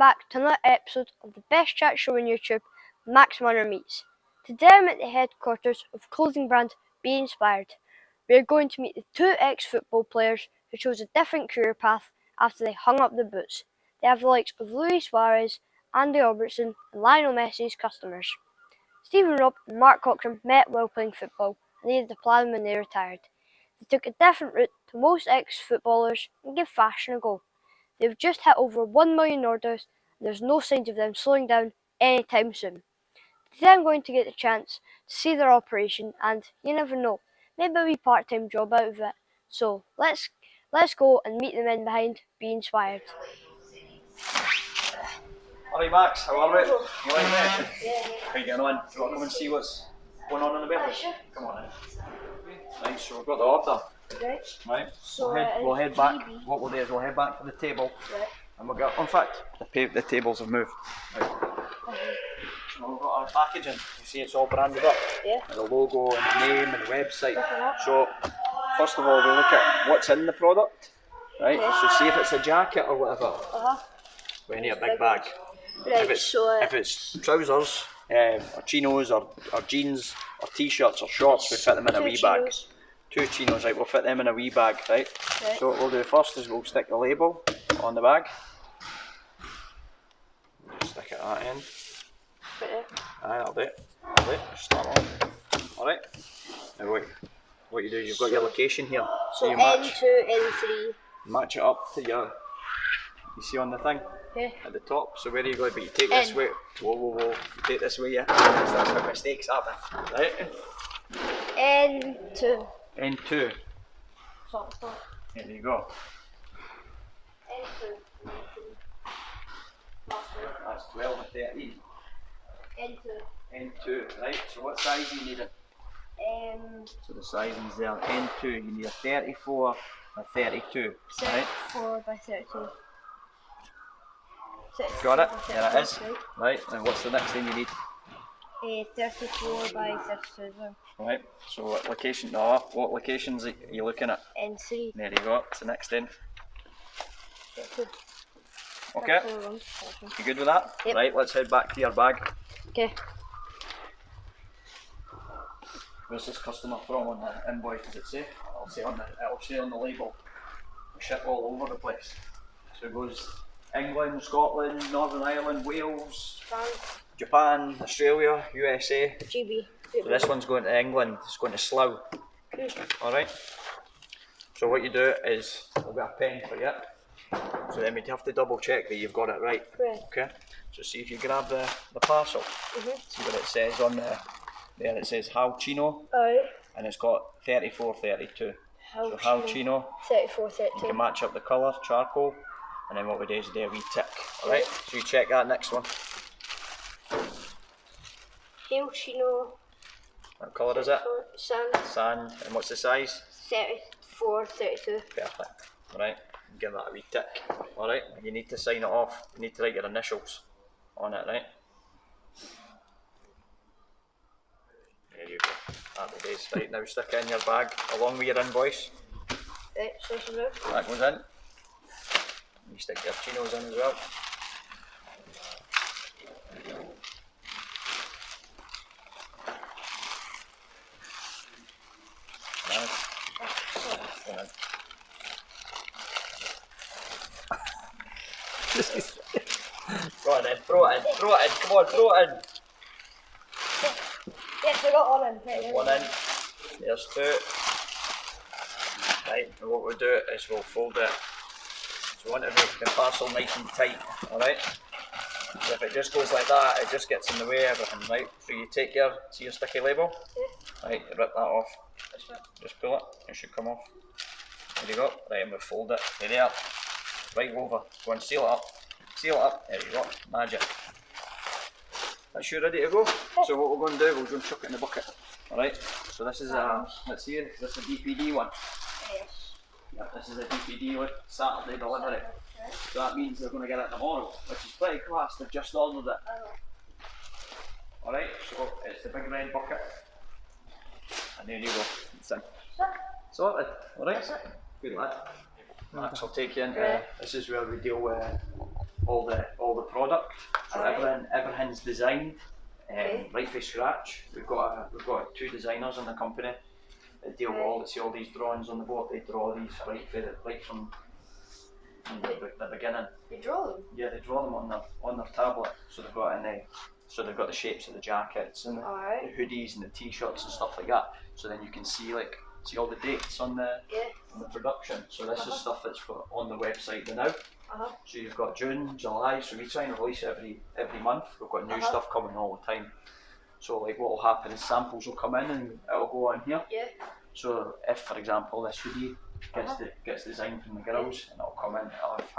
back to another episode of the best chat show on YouTube, Max Marner Meets. Today I'm at the headquarters of clothing brand Be Inspired. We are going to meet the two ex-football players who chose a different career path after they hung up the boots. They have the likes of Luis Suarez, Andy Robertson and Lionel Messi as customers. Stephen Robb and Mark Cochran met while playing football and needed a plan when they retired. They took a different route to most ex-footballers and gave fashion a go. They've just hit over 1 million orders and there's no signs of them slowing down anytime soon. Today I'm going to get the chance to see their operation and, you never know, maybe a wee part-time job out of it. So let's go and meet the men behind Be Inspired. Alright Max, how are we? You like me? Yeah. How you getting on? Do you want to come and see what's going on in the warehouse? Sure. Come on in. Right, so we've got the order. Right. So we'll head back. What we'll do is we'll head back to the table. Right. And we'll get, in fact, the tables have moved. Right. So we've got our packaging. You see it's all branded up. Yeah. And the logo and the name and the website. So first of all we look at what's in the product. Right. Okay. So see if it's a jacket or whatever. We need a big bag. Right, if it's trousers, or chinos, or jeans, or t-shirts, or shorts, we fit them in a wee bag. 2 chinos, right, we'll fit them in a wee bag, right? So what we'll do first is we'll stick the label on the bag. Stick it at that end. Aye, that'll do it. Start on. Alright. Now what you do is you've got your location here. So you N2, N3. match it up to your, you see on the thing? Yeah. At the top, so where are you going? But you take this way. Whoa. You take this way, yeah. That's how mistakes happen. Right? N2. N2. Stop. There you go. N2. That's 12 and 13. N2. N2, right? So what size are you needing? So the sizing's there. N2, you need a 34 and 32. Right? 34 by 32. Got it? There it is. Right, and what's the next thing you need? 34 by 32. Right, so what locations are you looking at? N3. There you go, it's the next in. Okay, you good with that? Yep. Right, let's head back to your bag. Okay. Where's this customer from on the invoice, does it say? It'll say on the label. We ship all over the place. So it goes England, Scotland, Northern Ireland, Wales, Japan, Australia, USA. GB. So this one's going to England, it's going to Slough. Alright? So what you do is, we'll get a pen for you. So then we'd have to double check that you've got it right. Okay? So see if you grab the parcel. See what it says on there. There it says How Chino. And it's got 34, 32. So How Chino. 34, 32. You can match up the colour, charcoal. And then what we do is do a wee tick. Alright, so you check that next one. Hail Chino. What colour is it? Sand. Sand. And what's the size? 34, 32. Perfect. Alright, give that a wee tick. Alright, you need to sign it off. You need to write your initials on it, right? There you go. Happy days. Right, now stick it in your bag along with your invoice. Right, so that goes in. You stick your chinos in as well. Nice. Go on then, throw it in, come on, throw it in. Yes, I got one in. There's one in, there's 2. Right, and what we'll do is we'll fold it. So we want to make the parcel nice and tight, alright? So if it just goes like that, it just gets in the way of everything, right? So you take your sticky label, right, you rip that off, just pull it, it should come off. There you go, right, and we'll fold it, there, right over, go and seal it up, there you go, magic. That's you ready to go? So what we're going to do, we're going to chuck it in the bucket, alright? So this is let's see, this is a DPD one. Yep, this is a DPD with Saturday delivery. So that means they're going to get it tomorrow, which is pretty class, they've just ordered it. Alright, so it's the big red bucket. And there you go, it's in. Sorted, alright? Good lad. Max will take you into, this is where we deal with all the product. So Alright. everything's designed Okay. right from scratch. We've got 2 designers in the company that deal with all these drawings on the board. They draw these right from the beginning. You draw them? Yeah, they draw them on their tablet. So they've got the shapes of the jackets and the hoodies and the t-shirts and stuff like that. So then you can see all the dates on the production. So this is stuff that's on the website now. So you've got June, July. So we try and release every month. We've got new stuff coming all the time. So what will happen is samples will come in and it'll go on here. Yeah. So if, for example, this hoodie gets designed from the girls and it'll come in,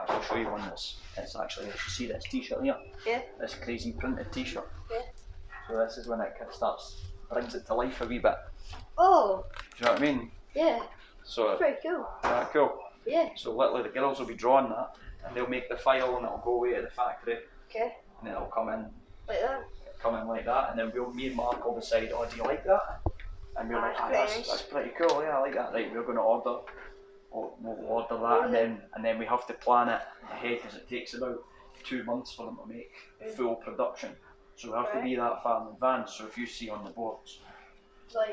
I'll show you one that's actually, if you see this t-shirt here, this crazy printed t-shirt. So this is when it brings it to life a wee bit. Oh. Do you know what I mean? Yeah. So That's pretty cool. Cool. Yeah. So literally the girls will be drawing that and they'll make the file and it'll go away to the factory. Okay. And then it'll come in like that, and then me and Mark will decide, do you like that? And we're like, that's pretty cool, yeah, I like that. Right, we're going to order, we'll order that, and then we have to plan it ahead because it takes about 2 months for them to make full production. So we have to be that far in advance. So if you see on the boards,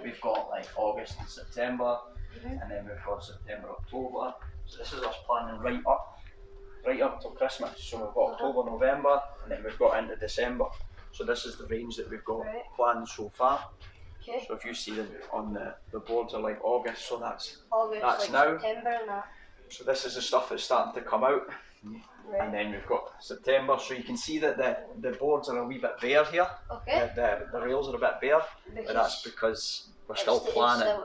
we've got August and September, and then we've got September, October. So this is us planning right up till Christmas. So we've got October, November, and then we've got into December. So this is the range that we've got planned so far. Okay. So if you see them on the boards are August, so that's August, now. September and that. So this is the stuff that's starting to come out. And then we've got September, so you can see that the boards are a wee bit bare here. Okay. The rails are a bit bare, but that's because we're still planning.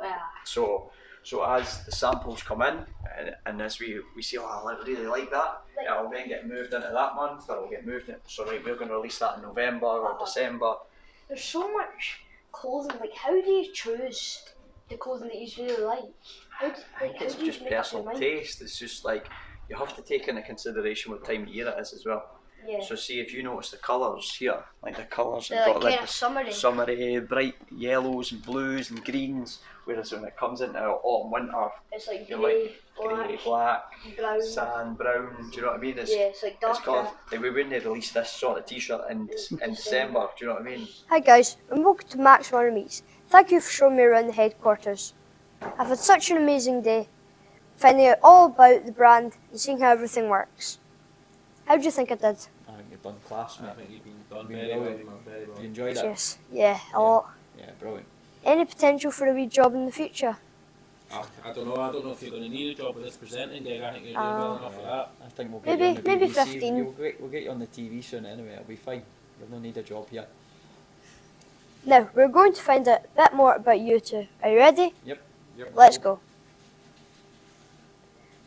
So as the samples come in, and as we see, I really like that, it'll then get moved into that month, or it'll get moved in. So we're going to release that in November or December. There's so much clothing. How do you choose the clothing that you really like? I think it's just personal taste. It's just you have to take into consideration what time of year it is as well. Yeah. So see if you notice the colours here, the colours have got the summery, bright yellows and blues and greens, whereas when it comes into autumn, winter, it's like grey, black, brown, sand, brown, do you know what I mean? It's like dark. We wouldn't release this sort of t-shirt in December, do you know what I mean? Hi guys, and welcome to Max Marner Meets. Thank you for showing me around the headquarters. I've had such an amazing day, finding out all about the brand and seeing how everything works. How do you think I did? I think you've done class, mate. I think you've done very well. You enjoyed it? Yes, yeah, a lot. Yeah, brilliant. Any potential for a wee job in the future? I don't know. I don't know if you're going to need a job with this presenting gig. I think you're doing well enough for that. I think we'll get you on the maybe BBC. 15. We'll get you on the TV soon anyway. It'll be fine. You'll not need a job yet. Now, we're going to find out a bit more about you two. Are you ready? Yep. Let's go.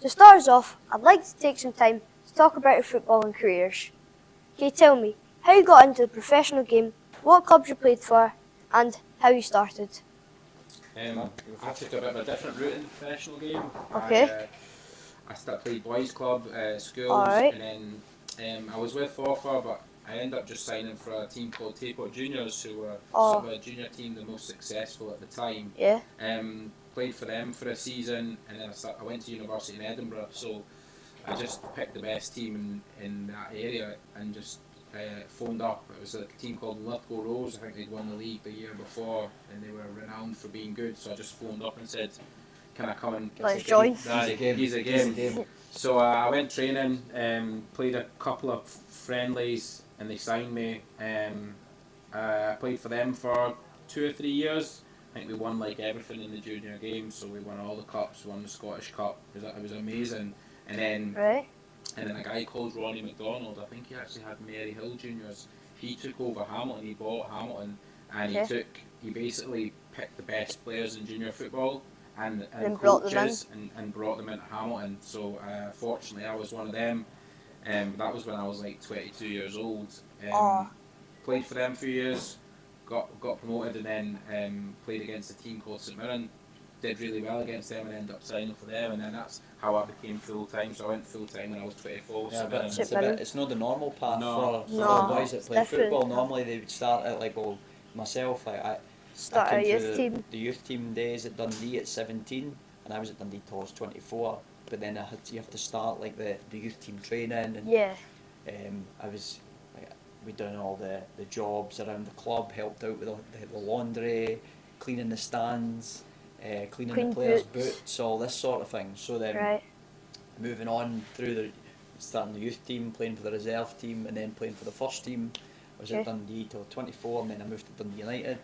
To start us off, I'd like to take some time to talk about your footballing careers. Can you tell me how you got into the professional game, what clubs you played for, and how you started? I took a bit of a different route in the professional game. Okay. I played boys club, schools, Alright. and then I was with Offa, but I ended up just signing for a team called Tayport Juniors, who were sort of a junior team, the most successful at the time. Yeah. Played for them for a season, and then I went to university in Edinburgh, so I just picked the best team in that area and just phoned up. It was a team called Lithgow Rose. I think they'd won the league the year before and they were renowned for being good, so I just phoned up and said, can I come and Let's join. He's a game. So I went training, played a couple of friendlies and they signed me. I played for them for 2 or 3 years. I think we won everything in the junior game, so we won all the cups, won the Scottish Cup. It was amazing. And then a guy called Ronnie McDonald, I think he actually had Mary Hill Juniors. He took over Hamilton, he bought Hamilton, and he basically picked the best players in junior football and coaches and brought them into Hamilton. So fortunately I was one of them. That was when I was 22 years old. Played for them for a few years, got promoted, and then played against a team called St Mirren. Did really well against them and ended up signing for them, and then that's how I became full time. So I went full time when I was 24. Yeah, but Mirren. it's not the normal path for No, boys that play different. football. Normally they would start at myself. I Start came a youth through team. the youth team days at Dundee at 17, and I was at Dundee till I was 24. But then you have to start the youth team training, and Yeah. I was we done all the jobs around the club, helped out with the laundry, cleaning the stands, cleaning Clean the players' boots. boots, all this sort of thing. So then Right. moving on through starting the youth team, playing for the reserve team, and then playing for the first team. I was at Okay. Dundee till 24, and then I moved to Dundee United,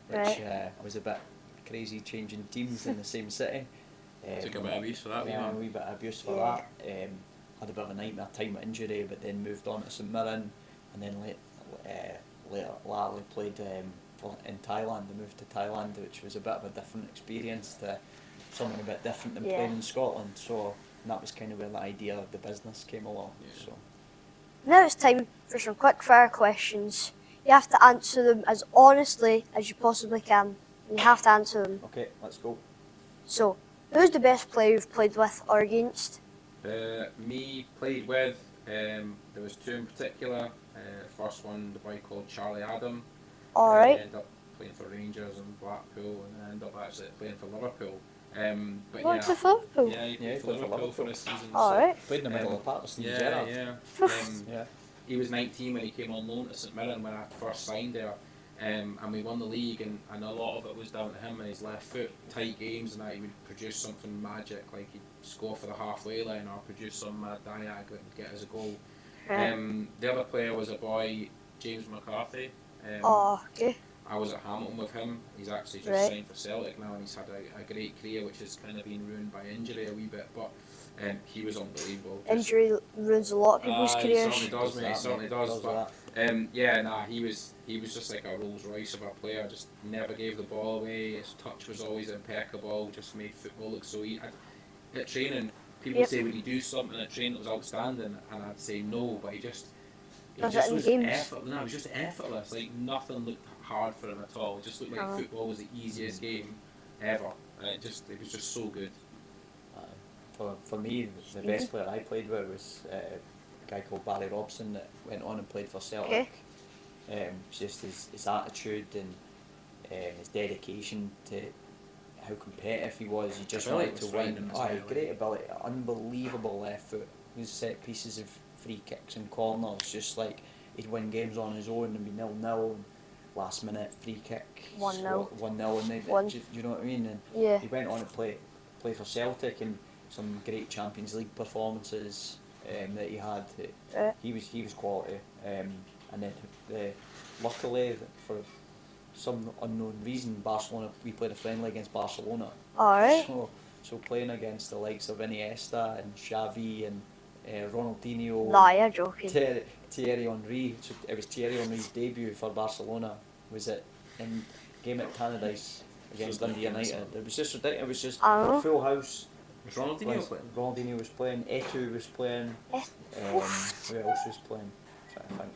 which Right. was a bit crazy changing teams in the same city. Took a bit of abuse for that, Yeah, a man. wee bit of abuse for Yeah. that. Had a bit of a nightmare time with injury, but then moved on to St Mirren, and then latterly played in Thailand. I moved to Thailand, which was a bit of a different experience, to something a bit different than Yeah. playing in Scotland. So that was kind of where the idea of the business came along. Yeah. So Now it's time for some quick fire questions. You have to answer them as honestly as you possibly can. And you have to answer them. okay, let's go. So, who's the best player you've played with or against? Me played with, there was two in particular. First one, the boy called Charlie Adam. He Alright. ended up playing for Rangers and Blackpool, and I ended up actually playing for Liverpool. But What's yeah, the Liverpool? yeah, he Yeah, played he for played for Liverpool for Liverpool. this season. Alright. Played in the middle of the park with Steve Yeah, Gerrard. yeah. Yeah. He was 19 when he came on loan to St Mirren when I first signed there, and we won the league, and a lot of it was down to him and his left foot. Tight games and that, he would produce something magic, like he'd score for the halfway line or produce some mad diag that would get us a goal. Right. The other player was a boy, James McCarthy. Okay. I was at Hamilton with him. He's actually just Right. signed for Celtic now, and he's had a great career, which has kind of been ruined by injury a wee bit. But he was unbelievable. Injury ruins a lot of people's He careers. certainly does, mate. He certainly does. But he was just like a Rolls Royce of a player. Just never gave the ball away. His touch was always impeccable. Just made football look so easy. At training, people Yep. say, would he do something at training that was outstanding? And I'd say no, but he just Does it in was games? No, it was just effortless. Like nothing looked hard for him at all. It just looked like football was the easiest game ever. And it was just so good. For me, the best player I played with was a guy called Barry Robson that went on and played for Celtic. Just his attitude and his dedication to how competitive he was. He just Ability wanted to was win. frightening as well, Great ability, unbelievable left foot. His set pieces of free kicks and corners, just like he'd win games on his own and be 0-0. And last minute free kick, 1-0. 1-0, and then One. do you know what I mean? And Yeah. he went on to play for Celtic, and some great Champions League performances that he had. Right. He was quality, and then luckily for some unknown reason, Barcelona, we played a friendly against Barcelona. Alright. So playing against the likes of Iniesta and Xavi and Ronaldinho, Nah, you're joking. Thierry Henry. So it was Thierry Henry's debut for Barcelona. Was it in game at Tannadice against Dundee United? It was just ridiculous. It was just I know. a full house. Was Ronaldinho playing? Ronaldinho was playing. Eto'o was playing. Who else was playing? I'm trying to think.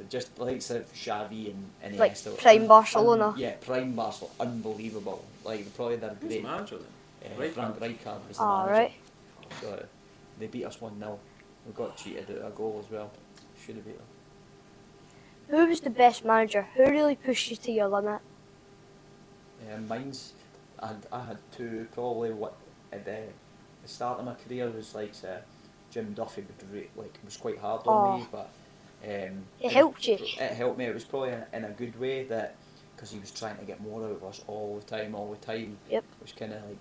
Just the likes of Xavi and Like Iniesta. prime Barcelona. Yeah, prime Barcelona. Unbelievable. Like probably their Who's the great. manager then? Frank Rijkaard was the Alright. manager. So they beat us 1-0. We got cheated out of a goal as well. Should have beat them. Who was the best manager? Who really pushed you to your limit? Mine's, I had two probably. What at the start of my career was like Jim Duffy was quite hard on me, but It helped you. It helped me. It was probably in a good way that because he was trying to get more out of us all the time. Yep. It was kind of like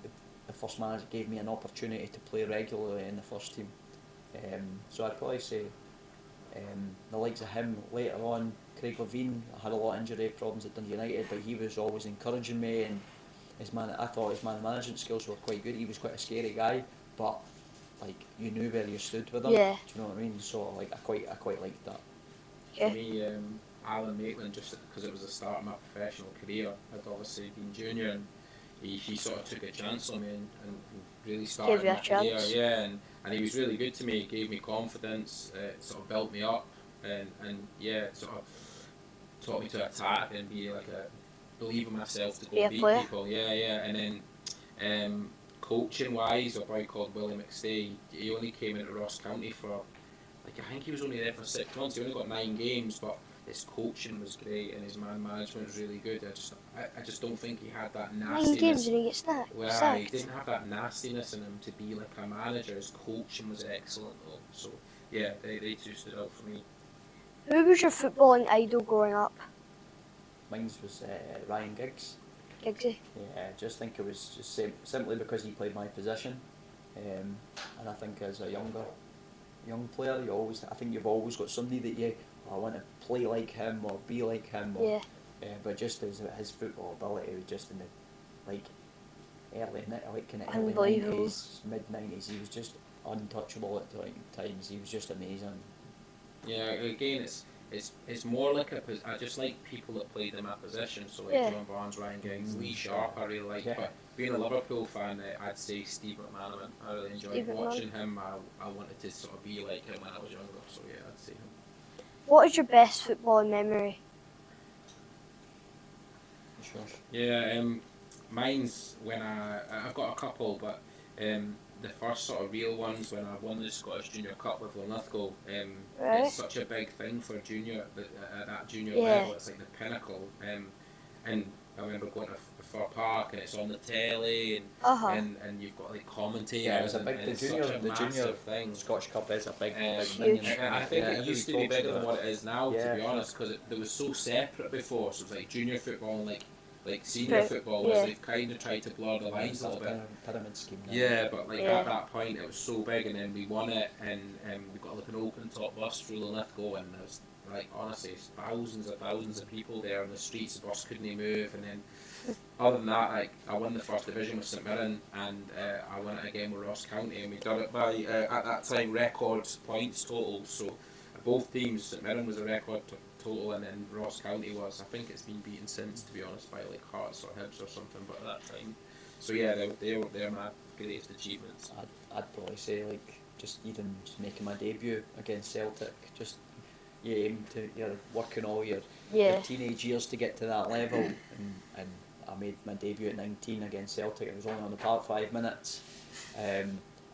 the first manager gave me an opportunity to play regularly in the first team. So I'd probably say the likes of him later on. Craig Levine, I had a lot of injury problems at Dundee United, but he was always encouraging me, and I thought his man management skills were quite good. He was quite a scary guy, but like you knew where you stood with him. Yeah. Do you know what I mean? So like I quite liked that. Okay. For me, Alan Maitland, just because it was the start of my professional career, I'd obviously been junior, and he sort of took a chance on me and really started Gave you a my career. chance. Yeah, and he was really good to me. He gave me confidence, sort of built me up, and yeah, sort of taught me to attack and be like believe in myself to Be go a beat player. people. Yeah, and then coaching wise, a boy called Willie McStay, he only came into Ross County for I think he was only there for 6 months. He only got 9 games, but his coaching was great and his man management was really good. I just don't think he had that 9 nastiness. games and he gets sacked. Well, he didn't have that nastiness in him to be like a manager. His coaching was excellent though. So yeah, they two stood out for me. Who was your footballing idol growing up? Mine was Ryan Giggs. Giggsy. Yeah, I just think it was just simply because he played my position, and I think as a young player, I think you've always got somebody that I want to play like him or be like him. Or, Yeah. but just his football ability was just in the like early Unbelievable. 90s, mid 90s. He was just untouchable at times. He was just amazing. Yeah, again, it's more like I just like people that played in my position. So like Yeah. John Barnes, Ryan Giggs, Lee Sharp, I really like. Yeah. But being a Liverpool fan, I'd say Steve McManaman. I really enjoyed Steve McManaman. watching him. I wanted to sort of be like him when I was younger. So yeah, I'd say him. What is your best footballing memory? Sure. Yeah, mine's when I've got a couple, but the first sort of real ones when I won the Scottish Junior Cup with Linlithgow. Right. It's such a big thing for junior at that junior Yeah. level. It's like the pinnacle. And I remember going to Fir Park and it's on the telly and you've got like commentators. Yeah, it was a and big. it's The such a junior massive thing. Scottish Cup is a big Huge. thing. And I think it used to be bigger than what it is now, Yeah, to be honest, because it was so separate before. So it was like junior football and like senior Right, football, yeah. whereas they've kind of tried to blur the lines a little bit. Pyramid scheme. Now. Yeah, but like Yeah. at that point it was so big, and then we won it, and we got like an open top bus through Linlithgow, and there was like honestly thousands of people there on the streets. The bus couldn't move, and then other than that, like I won the first division with St Mirren, and I won it again with Ross County, and we done it by at that time record points total. So both teams, St Mirren was a record total, and then Ross County was. I think it's been beaten since, to be honest, by like Hearts or Hibs or something. But at that time, so yeah, they're my greatest achievements. I'd probably say like just making my debut against Celtic. Just you aim to you're working all your teenage years to get to that level, and I made my debut at 19 against Celtic. It was only on the park 5 minutes.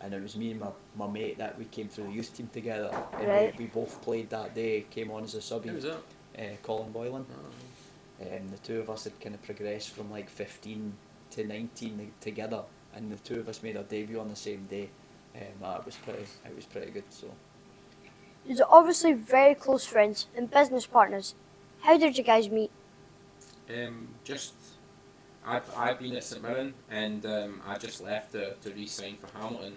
And it was me and my mate that we came through the youth team together, and Right. we both played that day, came on as a subby. Who was that? Colin Boylan. Oh. The two of us had kind of progressed from like 15 to 19 together, and the two of us made our debut on the same day. It was pretty good. So You're obviously very close friends and business partners. How did you guys meet? Just I've been at St Mirren, and I just left to re-sign for Hamilton,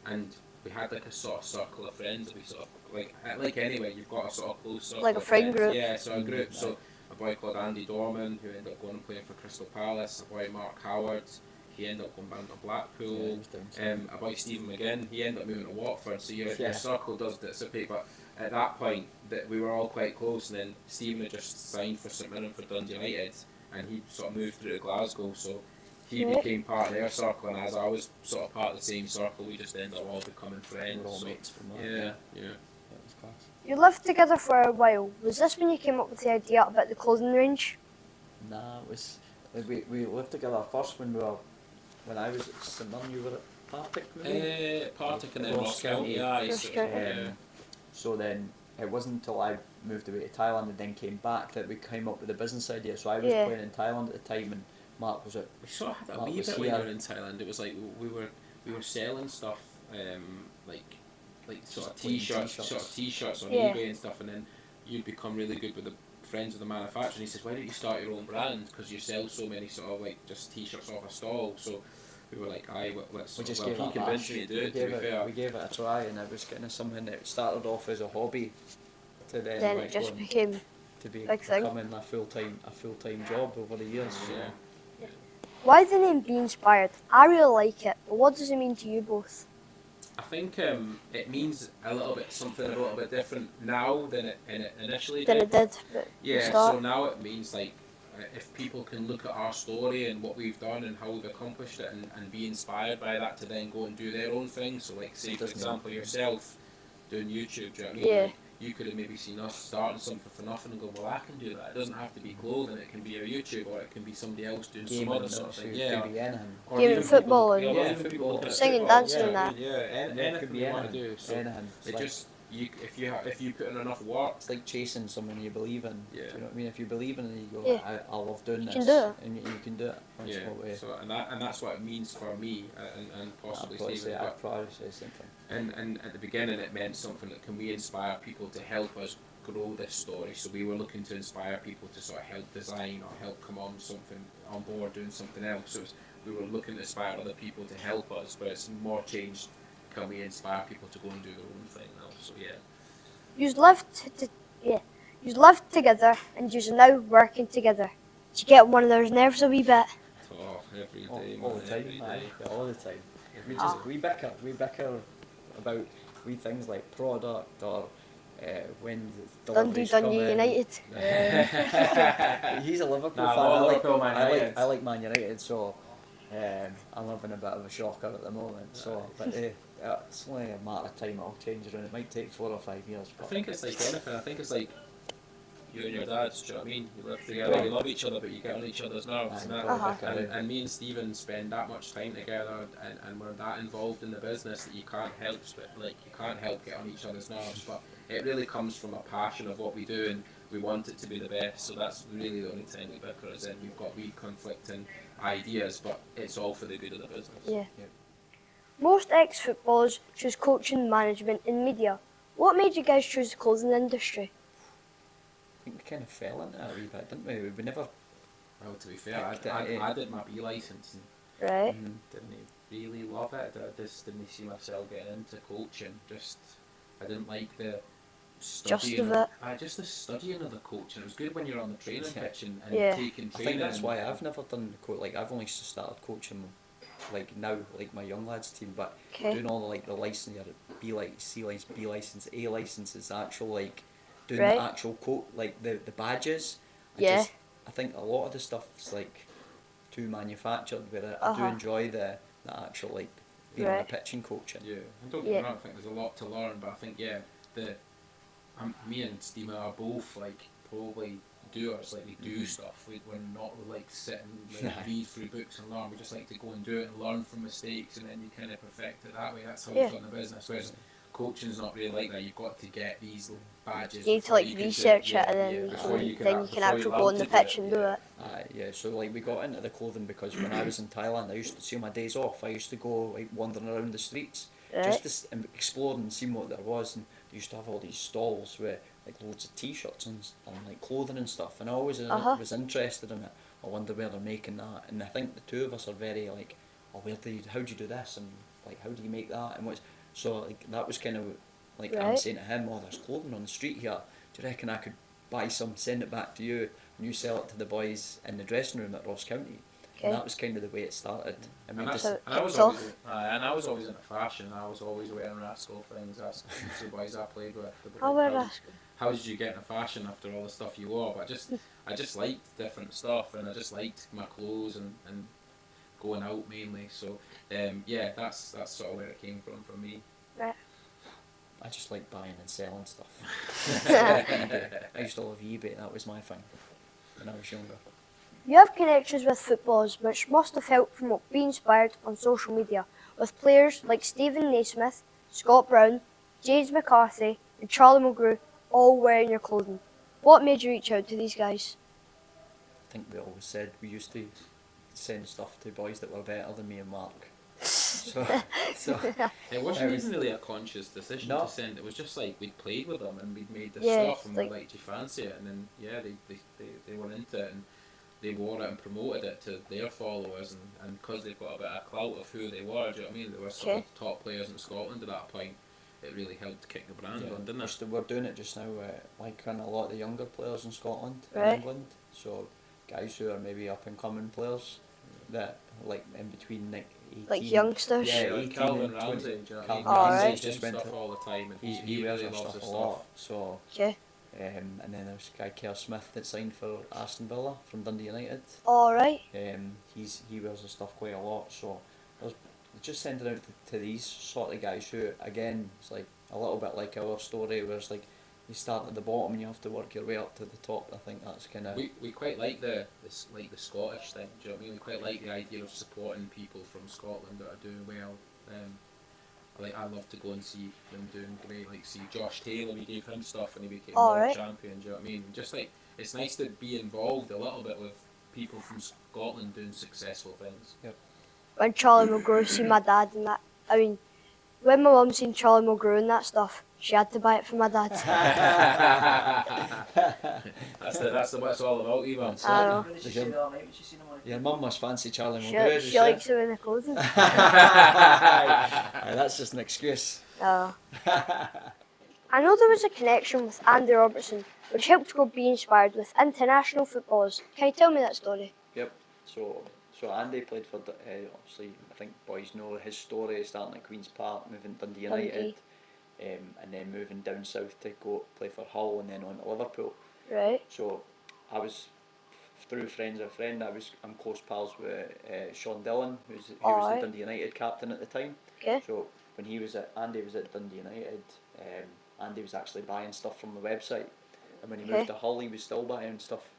and we had like a sort of circle of friends. We sort of like anywhere you've got a sort of close circle Like a of friend friends. group. Yeah, so a group. So a boy called Andy Dorman, who ended up going and playing for Crystal Palace. A boy Mark Howard, he ended up going back to Blackpool. A boy Stephen McGinn, he ended up moving to Watford. So your circle does dissipate, but at that point that we were all quite close, and then Stephen had just signed for St Mirren for Dundee United, and he sort of moved through to Glasgow, so he became part of their circle, and as I was sort of part of the same circle, we just ended up all becoming friends. we're all so, mates from that. yeah. It was class. You lived together for a while. Was this when you came up with the idea about the clothing range? Nah, it was we lived together first when I was at St Mirren. You were at Partick, maybe? Partick and then Ross Ross County, County. Ross County. So then it wasn't until I moved away to Thailand and then came back that we came up with the business idea. So I was playing in Thailand at the time, and Mark was at. We sort of had a Mark wee was bit when here. we were in Thailand. It was like we were selling stuff, like sort of t-shirts on eBay and stuff, and then you'd become really good with the friends of the manufacturer. And he says, "Why don't you start your own brand? Because you sell so many sort of like just t-shirts off a stall." So we were like, "Aye, let's." We just well, gave he it a convinced bash. me to do it. To be fair, We gave it a try, and it was kind of something that started off as a hobby to Then it just became to be big thing. becoming a full time job over the years. yeah. Why the name Be Inspired? I really like it, but what does it mean to you both? I think it means a little bit different now than it initially Than did. it did at the Yeah, start. so now it means like if people can look at our story and what we've done and how we've accomplished it, and be inspired by that to then go and do their own thing. So like say for example yourself doing YouTube, do you know what I mean? Yeah. Like, you could have maybe seen us starting something for nothing and go, well, I can do that. It doesn't have to be clothing, it can be a YouTube, or it can be somebody else doing some other sort of thing. Yeah. Could be anything. Or Gaming, even football people, and even people looking at singing, football, dancing and that. Yeah, anything Could be you want to anything. do. So Anything. it just if you put in enough work, It's like chasing someone you believe in. Yeah. Do you know what I mean? If you believe in it, you go, Yeah. I love doing this. can do it. And you can do it. That's what we, So and that's what it means for me and possibly Stephen. I'd But probably say the same thing. and at the beginning, it meant something that can we inspire people to help us grow this story. So we were looking to inspire people to sort of help design or help come on board doing something else. So we were looking to inspire other people to help us, but it's more changed. Can we inspire people to go and do their own thing now? So yeah. You've lived together and you're now working together. Do you get one of those nerves a wee bit? Oh, every All, day, all man, the time, every aye. day. Yeah, all the time. Ah. We bicker about wee things like product or when the Dundee deliveries come Dundee in. United. He's a Liverpool Nah, fan. Liverpool, Man United. I like Man United, so I'm having a bit of a shocker at the moment. So, but it's only a matter of time it'll change around. It might take 4 or 5 years. I But think it's like anything. I think it's like you and your dad. Do you know what I mean? You live together, you love each other, but you get on each other's nerves. And, Uh-huh. and me and Stephen spend that much time together, and we're that involved in the business that you can't help get on each other's nerves. But it really comes from a passion of what we do, and we want it to be the best. So that's really the only time we bicker is in. We've got wee conflicting ideas, but it's all for the good of the business. Yeah. Yeah. Most ex-footballers choose coaching, management and media. What made you guys choose the clothing industry? I think we kind of fell into that a wee bit, didn't we? We never. Well, to be fair, Picked it, I did my B licence and Right? didn't really love it. I just didn't see myself getting into coaching. I didn't like the studying. Just of it. Just the studying of the coaching. It was good when you're on the training Yeah. pitch and Yeah. taking I training. think that's why I've never done like I've only started coaching like now, like my young lads team, but Okay. doing all the like the license, your B license, C license, B license, A license is actual like doing Right. the actual like the badges. Yeah. I think a lot of the stuff's like too manufactured, where I do Uh-huh. enjoy the actual like being on the Right. pitch and coaching. Yeah, and don't get me Yeah. wrong, I think there's a lot to learn, but I think me and Steamer are both like probably doers, like we do stuff. We're not like sitting like read through books and learn. We just like to go and do it and learn from mistakes, and then you kind of perfect it that way. That's how Yeah. we've done the business. Whereas coaching's not really like that. You've got to get these badges. You need to before like you can do research Yeah, it and then yeah, you before can, you can then act- you can before actually you're go on allowed the to do pitch and do yeah. it. Yeah, so like we got into the clothing because when I was in Thailand, I used to see my days off. I used to go like wandering around the streets, Right? just to explore and see what there was. And they used to have all these stalls with like loads of T-shirts and like clothing and stuff. And I always Uh-huh. was interested in it. I wonder where they're making that. And I think the two of us are very like, oh, how do you do this? And like, how do you make that? And what's so like that was kind of like I'm Right. saying to him, oh, there's clothing on the street here. Do you reckon I could buy some, send it back to you, and you sell it to the boys in the dressing room at Ross County? Okay. And that was kind of the way it started. And we And, just, So I was kicked always, off. and I was always into fashion. I was always wearing rascal things. That's the boys I played with. How were rascal? How did you get into fashion after all the stuff you wore? But I just liked different stuff, and I just liked my clothes and going out mainly. So yeah, that's sort of where it came from me. Right. I just like buying and selling stuff. I used to love eBay. That was my thing when I was younger. You have connections with footballers, which must have helped promote being inspired on social media, with players like Stephen Naismith, Scott Brown, James McCarthy, and Charlie Mulgrew all wearing your clothing. What made you reach out to these guys? I think we always said we used to send stuff to boys that were better than me and Mark. So It wasn't It was- even really a conscious decision No. to send. It was just like we'd played with them and we'd made this Yeah, stuff and like- we're like, do you fancy it? And then yeah, they were into it and they wore it and promoted it to their followers and because they've got a bit of clout of who they were, do you know what I mean? They were sort of top players in Scotland at that point. It really helped kick the brand on, didn't it? we're doing it just now, like on a lot of the younger players in Scotland Right. and England. So guys who are maybe up and coming players that like in between like 18, Like youngsters? Yeah, like 18 Calvin and 20. Ramsey, do you know what I Calvin mean? Ramsey He's just doing went stuff to- all the time and He wears really our loves stuff his a lot. So Okay. and then there's a guy Kerr Smith that signed for Aston Villa from Dundee United. Alright. He wears the stuff quite a lot, so there's just sending out to these sort of guys who, again, it's like a little bit like our story, where it's like you start at the bottom and you have to work your way up to the top. I think that's kind of We quite like the Scottish thing. Do you know what I mean? We quite like the idea of supporting people from Scotland that are doing well. I love to go and see them doing great. Like see Josh Taylor, we gave him stuff and he became Oh, world right. champion. Do you know what I mean? Just like it's nice to be involved a little bit with people from Scotland doing successful things. When Charlie Mulgrew see my dad and that. I mean, when my mum seen Charlie Mulgrew and that stuff, she had to buy it for my dad. That's what it's all about, Ivan. I know. What did she say the other night when she seen him on? Your mum must fancy Charlie She, Mulgrew. she likes it when they're clothing. That's just an excuse. I know there was a connection with Andy Robertson, which helped Rob be inspired with international footballers. Can you tell me that story? Yep. So Andy played for obviously I think boys know his story, starting at Queen's Park, moving to Dundee United, and then moving down south to go play for Hull and then on to Liverpool. Right. So I was through friends of a friend. I'm close pals with Sean Dillon, who was Alright. the Dundee United captain at the time. Okay. So when Andy was at Dundee United, Andy was actually buying stuff from the website, and when he moved to Hull, he was still buying stuff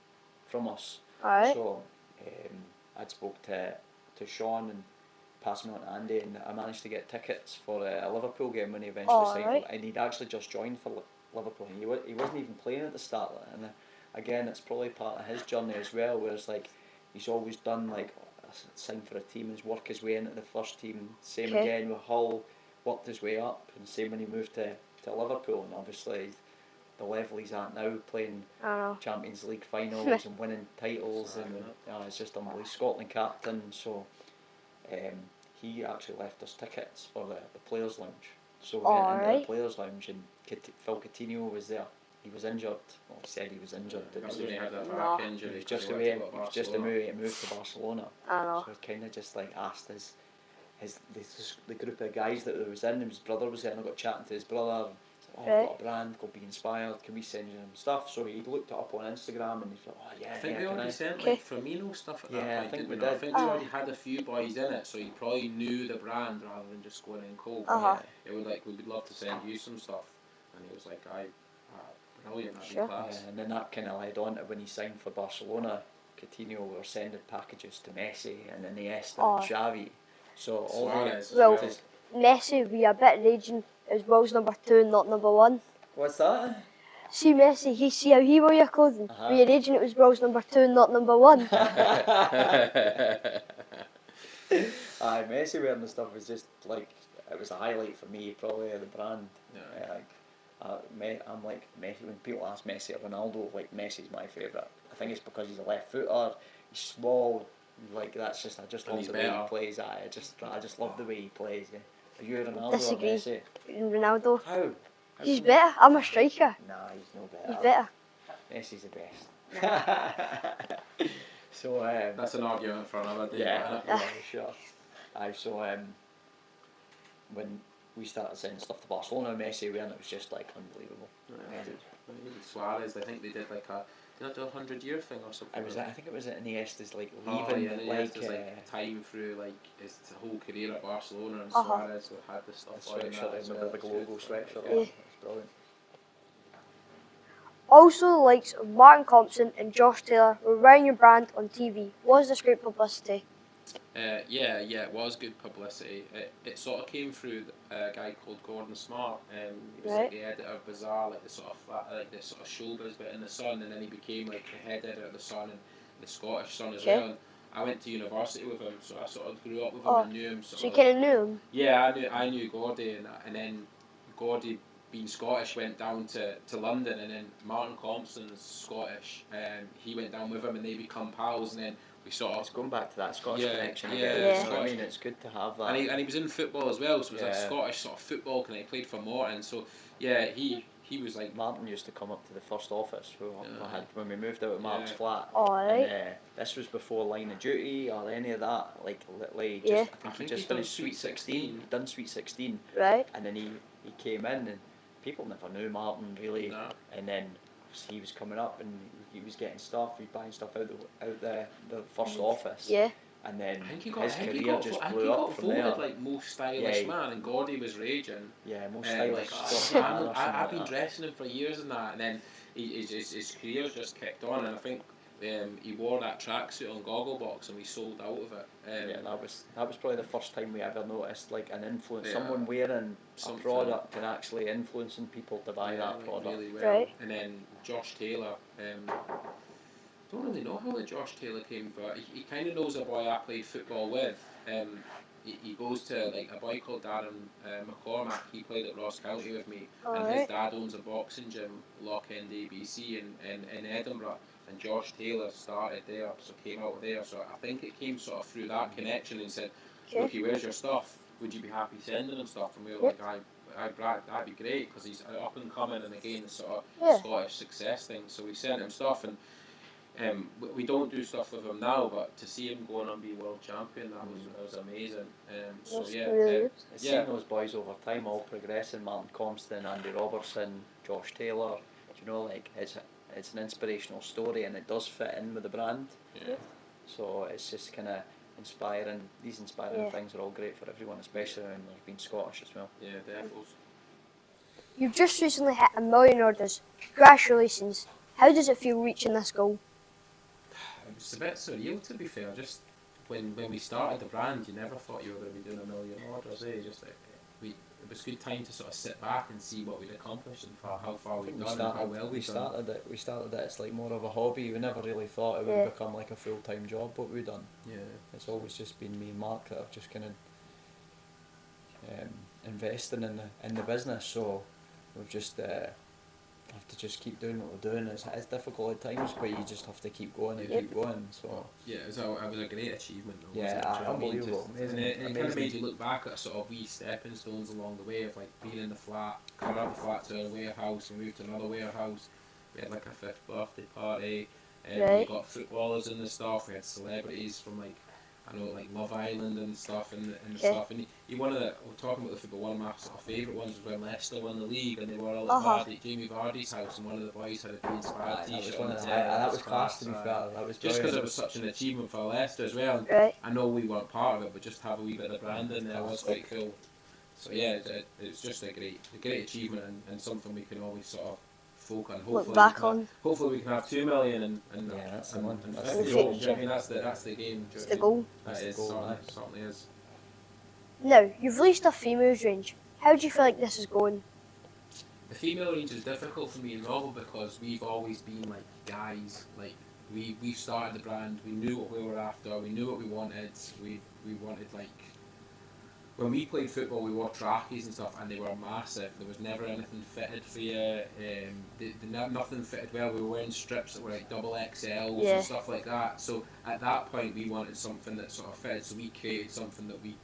from us. Alright. So I'd spoke to Sean and passed me on to Andy, and I managed to get tickets for a Liverpool game when he eventually signed. Alright. And he'd actually just joined for Liverpool. He wasn't even playing at the start, and again, it's probably part of his journey as well, where it's like he's always done like sign for a team, his work his way into the first team. Same again with Hull, worked his way up, and same when he moved to Liverpool, and obviously the level he's at now, playing Champions League finals and winning titles, and it's just unbelievable. Scotland captain, so he actually left us tickets for the players' lounge. So we went into the players' lounge, and Phil Coutinho was there. He was injured. Well, he said he was injured. It was He had a back injury. He was just away. He was just away to move to Barcelona. I know. So I kind of just like asked the group of guys that there was in. His brother was there, and I got chatting to his brother. I've got a brand called Be Inspired, can we send you some stuff? So he looked it up on Instagram and he's like, oh yeah, I think we already sent like Firmino stuff at that point, I think we did. I did. think we already had a few boys in it, so he probably knew the brand rather than just going in cold. It would like, we would love to send you some stuff, and he was like, brilliant, that'd be class. And then that kind of led on to when he signed for Barcelona. Coutinho were sending packages to Messi and Iniesta and Xavi. So all Messi would be a bit raging as world's number 2 not number 1. What's that? See Messi, see how he wore your clothing. Were you raging it was world's number 2 not number 1? Messi wearing the stuff was just like, it was a highlight for me, probably of the brand. I'm like Messi. When people ask Messi or Ronaldo, like Messi's my favourite. I think it's because he's a left footer. He's small. Like I just love the way he plays. I just love the way he plays. Yeah. Are you a Ronaldo or Messi? Ronaldo. How? He's better. I'm a striker. Nah, he's no better. He's better. Messi's the best. So that's an argument for another day. Yeah, sure. So when we started sending stuff to Barcelona, Messi wearing it was just like unbelievable. Amazing. Suarez, I think they did like did I do a 100-year thing or something? I think it was Iniesta's like leaving, like time through like his whole career at Barcelona, and Suarez had the stuff on that. The big logo sweatshirt. Yeah. It's brilliant. Also, the likes of Martin Thompson and Josh Taylor were wearing your brand on TV. Was this great publicity? Yeah, it was good publicity. It sort of came through a guy called Gordon Smart. He was like the editor of Bazaar, like the sort of showbiz bit in the Sun, and then he became like the head editor of the Sun and the Scottish Sun as well. And I went to university with him, so I sort of grew up with him and knew him. So you kind of knew him? Yeah, I knew Gordy, and then Gordy, being Scottish, went down to London, and then Martin Thompson's Scottish, and he went down with him, and they become pals, and then we sort of... It's going back to that Scottish connection again. So, I mean, it's good to have that. And he was in football as well, so it was like Scottish sort of football, and he played for Morton, so yeah, he was like... Martin used to come up to the first office when we moved out of Mark's flat. Alright. And this was before Line of Duty or any of that, like literally I think he just finished Sweet 16, done Sweet 16. Right. And then he came in and people never knew Martin really. No. And then he was coming up and he was getting stuff, he was buying stuff out the first office. Yeah. And then his career just blew up from there. Like most stylish man, and Gordy was raging. Yeah, most stylish. I've been dressing him for years and that, and then his career just kicked on, and I think he wore that tracksuit on Gogglebox and we sold out of it. Yeah, that was probably the first time we ever noticed like an influence, Yeah. someone wearing Something. a product and actually influencing people to buy that like, product. really well. Right. And then Josh Taylor, don't really know how the Josh Taylor came, but he kind of knows a boy I played football with. He goes to like a boy called Darren McCormack. He played at Ross County with me, and his Alright. dad owns a boxing gym, Lock End ABC in Edinburgh. And Josh Taylor started there, so came out there. So I think it came sort of through that connection and said, Okay. "Looky, where's your stuff? Would you be happy sending him stuff?" And we were Yep. like, that'd be great because he's up and coming, and again, sort of Yeah. Scottish success thing. So we sent him stuff, and we don't do stuff with him now, but to see him going and be world champion, that was amazing. So That's yeah, really good. Seeing those boys over time all progressing, Martin Compston, Andy Robertson, Josh Taylor, you know, like it's an inspirational story and it does fit in with the brand. yeah. So it's just kind of inspiring. These inspiring Yeah. things are all great for everyone, especially when they've been Scottish as well. Yeah, Devils. You've just recently hit 1 million orders. Congratulations. How does it feel reaching this goal? It's a bit surreal, to be fair. Just when we started the brand, you never thought you were going to be doing 1 million orders. Just like it was good time to sort of sit back and see what we'd accomplished and how far we'd done and how well we we'd done. started it. It's like more of a hobby. We never really thought it would Yeah. become like a full-time job. What we've done. Yeah. It's always just been me and Mark that have just kind of investing in the business. So we've just have to just keep doing what we're doing. It's difficult at times, but you just have to keep going and Yep. keep going. So Yeah, it was a great achievement though, yeah, wasn't it? Do you know what I mean? unbelievable, Just- amazing, and it kind of amazing. made you look back at sort of wee stepping stones along the way of like being in the flat, coming out the flat to a warehouse, and moved to another warehouse. We had like a 5th birthday party, and we Right. got footballers in the stuff. We had celebrities from like I know like Love Island and stuff and Okay. stuff. And you one of the we're talking about the football. One of my sort of favourite ones was when Leicester won the league and they were all at Jamie Vardy's house, and one of the boys had a Be Inspired that T-shirt. was one on of the the tail. that was class to be fair. That was Just because brilliant. it was such an achievement for Leicester as well. And Right. I know we weren't part of it, but just have a wee bit of brand in there was quite cool. So yeah, it's just a great achievement and something we can always sort of folk on. Look back on. Hopefully we can have 2 million and Yeah, that's the and, one. and That's 50 the goals. goal. Do you know what I mean? That's the game. It's the goal. That's That the is goal, certainly is. Now, you've released a females range. How do you feel like this is going? The female range is difficult for me and Rob because we've always been like guys. Like we've started the brand. We knew what we were after. We knew what we wanted. We wanted like when we played football, we wore trackies and stuff, and they were massive. There was never anything fitted for you. Nothing fitted well. We were wearing strips that were like double XLs Yeah. and stuff like that. So at that point, we wanted something that sort of fitted. So we created something that we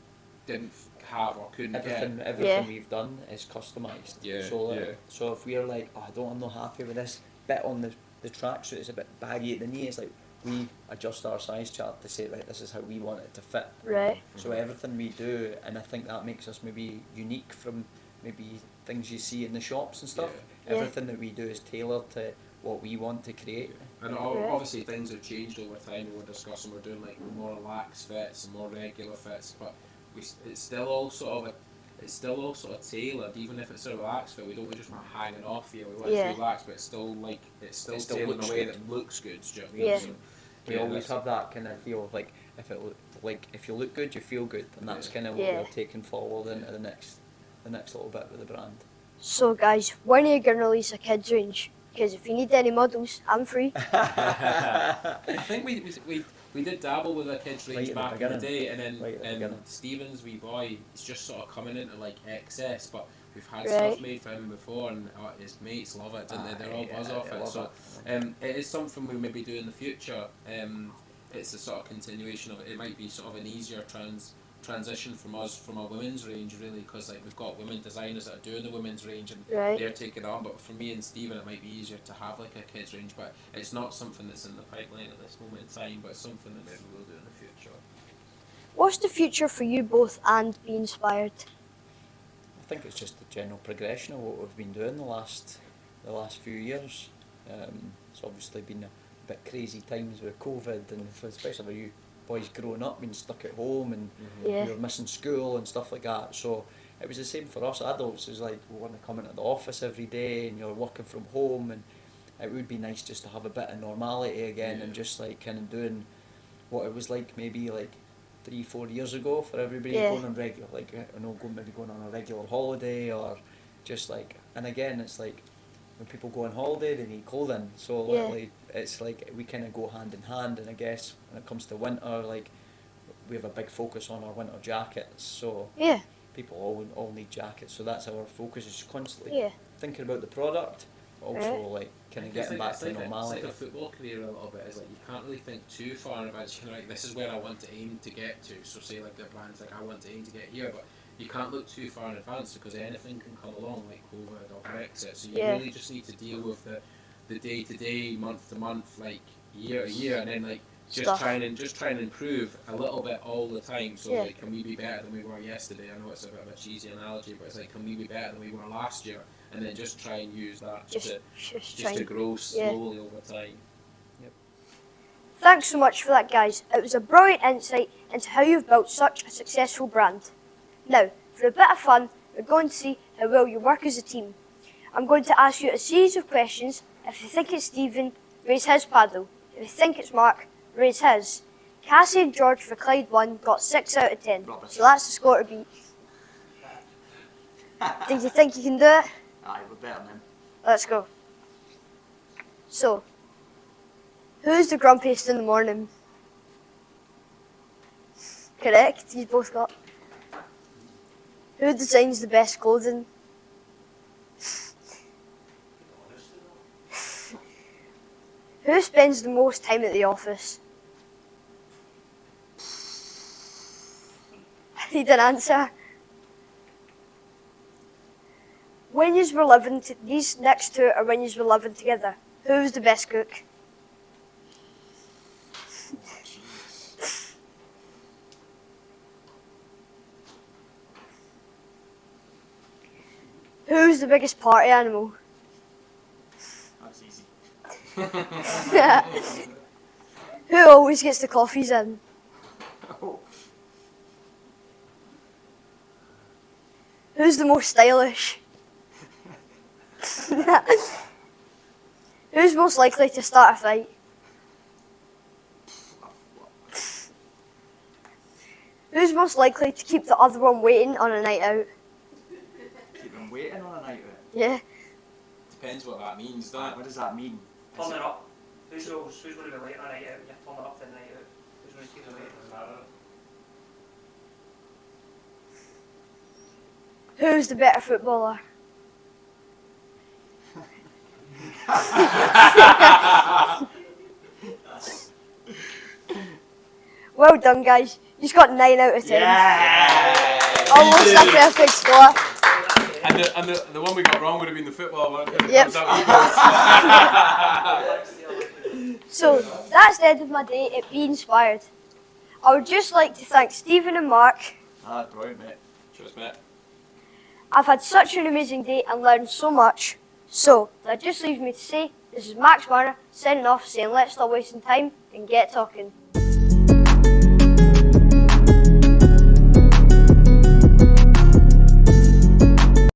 didn't have or couldn't Everything get. everything Yeah. we've done is customised. Yeah, So yeah. so if we're like, I'm not happy with this bit on the tracksuit, it's a bit baggy at the knee. It's like we adjust our size chart to say, right, this is how we want it to fit. Right. So everything we do, and I think that makes us maybe unique from maybe things you see in the shops and stuff. Yeah. Everything that we do is tailored to what we want to create. And Right. obviously things have changed over time. And we're discussing we're doing like more relaxed fits and more regular fits, but it's still all sort of tailored. Even if it's a relaxed fit, we just want to hang it off you. We want it Yeah. to be relaxed, but it's still It still tailored in looks a way good. that looks good. Do you know what I mean? Yeah. So, We yeah, always that's- have that kind of feel of like if you look good, you feel good, and that's Yeah. kind of what Yeah. we're taking forward into the next little bit with the brand. So, guys, when are you going to release a kids range? Because if you need any models, I'm free. I think we did dabble with a kids Right range at the back in the beginning. day, and then Right at the beginning. Stephen's wee boy is just sort of coming into like excess, but we've had Right. stuff made for him before, and his mates love it, and they're all Aye, buzz yeah, off they it. love So it is something we maybe do in the future. It's a sort of continuation of it. It might be sort of an easier transition from us from our women's range really, because like we've got women designers that are doing the women's range and Right. they're taking it on, but for me and Stephen it might be easier to have like a kids range, but it's not something that's in the pipeline at this moment in time, but it's something that maybe we'll do in the future. What's the future for you both and Be Inspired? I think it's just the general progression of what we've been doing the last few years. It's obviously been a bit crazy times with COVID, and especially with you boys growing up, being stuck at home, and Yeah. we were missing school and stuff like that. So it was the same for us adults. It was like we want to come into the office every day, and you're working from home, and it would be nice just to have a bit of normality again and just like kind of doing what it was like maybe like 3-4 years ago for everybody going on regular, like maybe going on a regular holiday or just like, and again it's like when people go on holiday they need clothing, so like it's like we kind of go hand in hand, and I guess when it comes to winter, like we have a big focus on our winter jackets, so people all need jackets, so that's our focus, is constantly thinking about the product, but also like kind of getting back to normality. It's like a football career a little bit, is like you can't really think too far in advance. You know, like this is where I want to aim to get to, so say like the brand's like I want to aim to get here, but you can't look too far in advance because anything can come along like COVID or Brexit, so you really just need to deal with the day to day, month to month, like year to year, and then like just try and improve a little bit all the time. So like, can we be better than we were yesterday? I know it's a bit of a cheesy analogy, but it's like, can we be better than we were last year? And then just try and use that to grow slowly over time. Thanks so much for that, guys. It was a brilliant insight into how you've built such a successful brand. Now, for a bit of fun, we're going to see how well you work as a team. I'm going to ask you a series of questions. If you think it's Stephen, raise his paddle. If you think it's Mark, raise his. Cassie and George for Clyde 1 got 6 out of 10, so that's the score to beat. Do you think you can do it? Aye, we're better than him. Let's go. So, who's the grumpiest in the morning? Correct, you both got. Who designs the best clothing? Who spends the most time at the office? I need an answer. When you were living, these next two are when you were living together. Who was the best cook? Who's the biggest party animal? That's easy. Who always gets the coffees in? Who's the most stylish? Who's most likely to start a fight? Who's most likely to keep the other one waiting on a night out? Keep them waiting on a night out? Yeah. Depends what that means, doesn't it? What does that mean? Turn it up. Who's going to be late on a night out? You turn it up for the night out. Who's going to keep it late? Doesn't matter. Who's the better footballer? Well done, guys. You've got 9 out of 10. Yeah! Almost a perfect score. And the one we got wrong would have been the football one. Yep. So that's the end of my day at Be Inspired. I would just like to thank Stephen and Mark. Ah, brilliant, mate. Cheers, mate. I've had such an amazing day and learned so much. So that just leaves me to say, this is Max Marner signing off, saying let's stop wasting time and get talking.